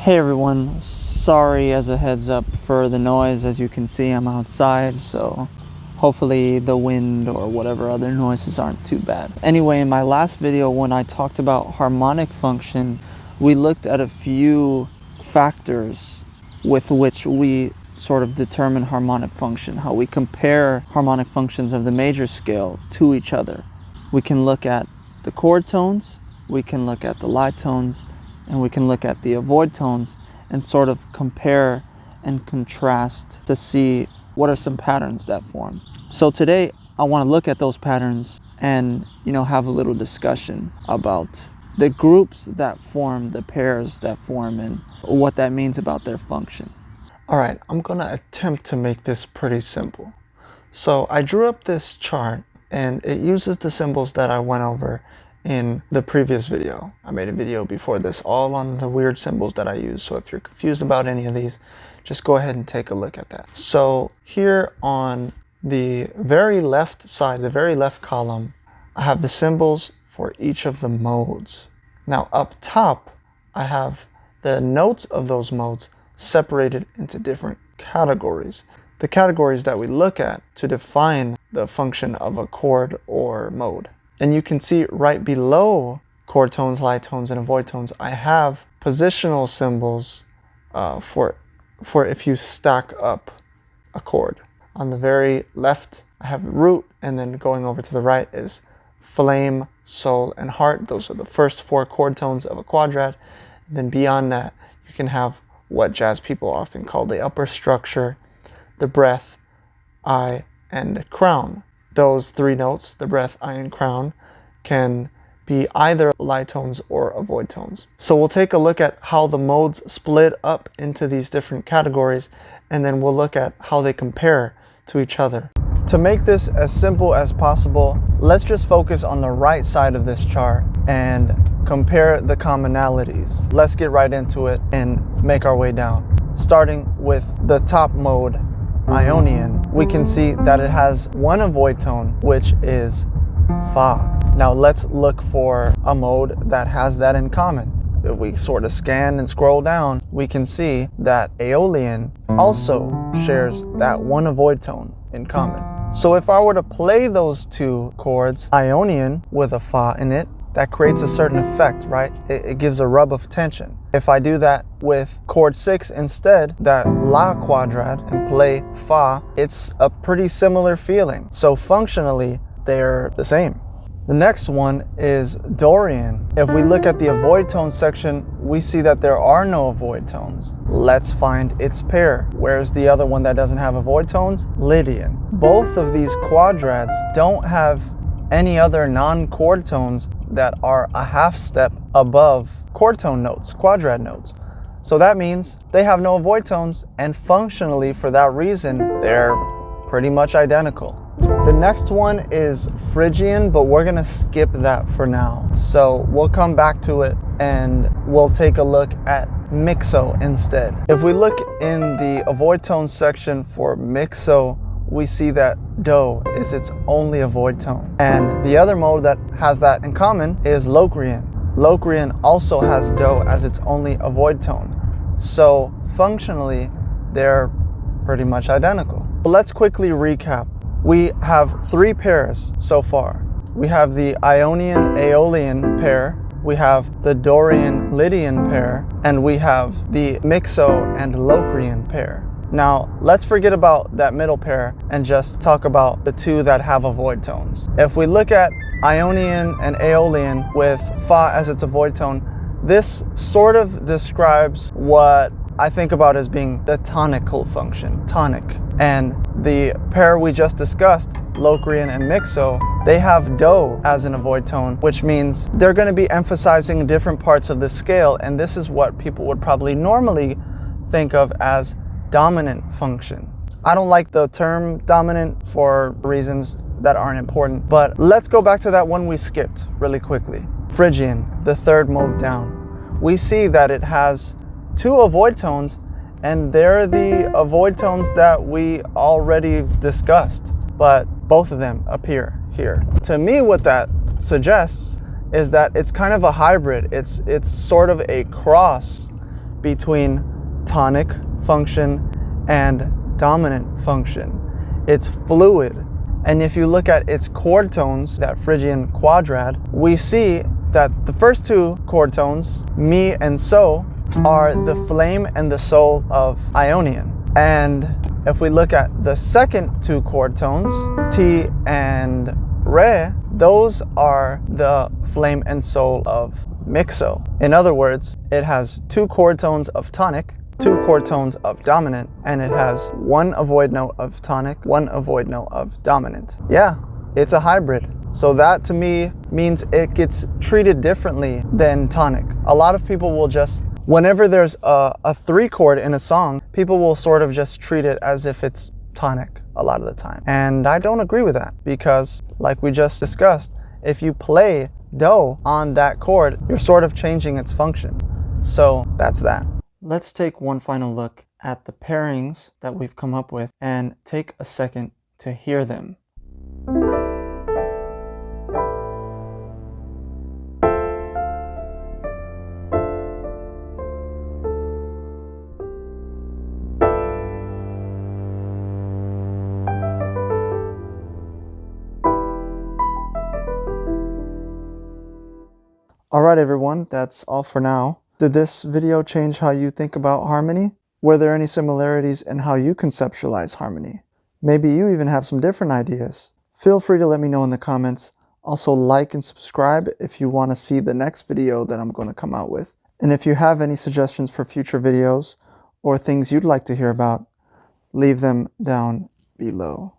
Hey everyone, sorry as a heads up for the noise. As you can see, I'm outside, so hopefully the wind or whatever other noises aren't too bad. Anyway, in my last video when I talked about harmonic function, we looked at a few factors with which we sort of determine harmonic function, how we compare harmonic functions of the major scale to each other. We can look at the chord tones, we can look at the lie tones, and we can look at the avoid tones and sort of compare and contrast to see what are some patterns that form. So today I want to look at those patterns and have a little discussion about the groups that form, the pairs that form, and what that means about their function. All right, I'm gonna attempt to make this pretty simple. So I drew up this chart and it uses the symbols that I went over in the previous video. I made a video before this all on the weird symbols that I use. So if you're confused about any of these, just go ahead and take a look at that. So here on the very left side, the very left column, I have the symbols for each of the modes. Now up top, I have the notes of those modes separated into different categories. The categories that we look at to define the function of a chord or mode. And you can see right below chord tones, lie tones, and avoid tones, I have positional symbols for if you stack up a chord. On the very left, I have root, and then going over to the right is flame, soul, and heart. Those are the first four chord tones of a quadrat. And then beyond that, you can have what jazz people often call the upper structure, the breath, eye, and crown. Those three notes, the breath, eye, and crown, can be either lie tones or avoid tones. So we'll take a look at how the modes split up into these different categories, and then we'll look at how they compare to each other. To make this as simple as possible, let's just focus on the right side of this chart and compare the commonalities. Let's get right into it and make our way down. Starting with the top mode, Ionian, we can see that it has one avoid tone, which is Fa. Now let's look for a mode that has that in common. If we sort of scan and scroll down, we can see that Aeolian also shares that one avoid tone in common. So if I were to play those two chords, Ionian with a Fa in it, that creates a certain effect, right? It gives a rub of tension. If I do that with chord 6 instead, that La quadrat, and play Fa, it's a pretty similar feeling. So functionally, they're the same. The next one is Dorian. If we look at the avoid tone section, we see that there are no avoid tones. Let's find its pair. Where's the other one that doesn't have avoid tones? Lydian. Both of these quadrats don't have any other non-chord tones that are a half step above chord tone notes, quadrat notes. So that means they have no avoid tones, and functionally for that reason, they're pretty much identical. The next one is Phrygian, but we're gonna skip that for now. So we'll come back to it and we'll take a look at Mixo instead. If we look in the avoid tone section for Mixo, we see that Do is its only avoid tone. And the other mode that has that in common is Locrian. Locrian also has Do as its only avoid tone. So functionally, they're pretty much identical. Let's quickly recap. We have three pairs so far. We have the Ionian Aeolian pair, we have the Dorian Lydian pair, and we have the Mixo and Locrian pair. Now, let's forget about that middle pair and just talk about the two that have avoid tones. If we look at Ionian and Aeolian with Fa as its avoid tone, this sort of describes what I think about as being the tonical function, tonic. And the pair we just discussed, Locrian and Mixo, they have Do as an avoid tone, which means they're going to be emphasizing different parts of the scale, and this is what people would probably normally think of as dominant function. I don't like the term dominant for reasons that aren't important, but let's go back to that one we skipped really quickly. Phrygian, the third mode down. We see that it has two avoid tones, and they're the avoid tones that we already discussed, but both of them appear here. To me, what that suggests is that it's kind of a hybrid. It's sort of a cross between tonic function and dominant function. It's fluid. And if you look at its chord tones, that Phrygian quadrad, we see that the first two chord tones, mi and so, are the flame and the soul of Ionian. And if we look at the second two chord tones, ti and re, those are the flame and soul of mixo. In other words, it has two chord tones of tonic, two chord tones of dominant, and it has one avoid note of tonic, one avoid note of dominant. Yeah, it's a hybrid. So that to me means it gets treated differently than tonic. A lot of people will just, whenever there's a 3 chord in a song, people will sort of just treat it as if it's tonic a lot of the time. And I don't agree with that, because like we just discussed, if you play do on that chord, you're sort of changing its function. So that's that. Let's take one final look at the pairings that we've come up with and take a second to hear them. Alright everyone, that's all for now. Did this video change how you think about harmony? Were there any similarities in how you conceptualize harmony? Maybe you even have some different ideas. Feel free to let me know in the comments. Also like and subscribe if you want to see the next video that I'm going to come out with. And if you have any suggestions for future videos or things you'd like to hear about, leave them down below.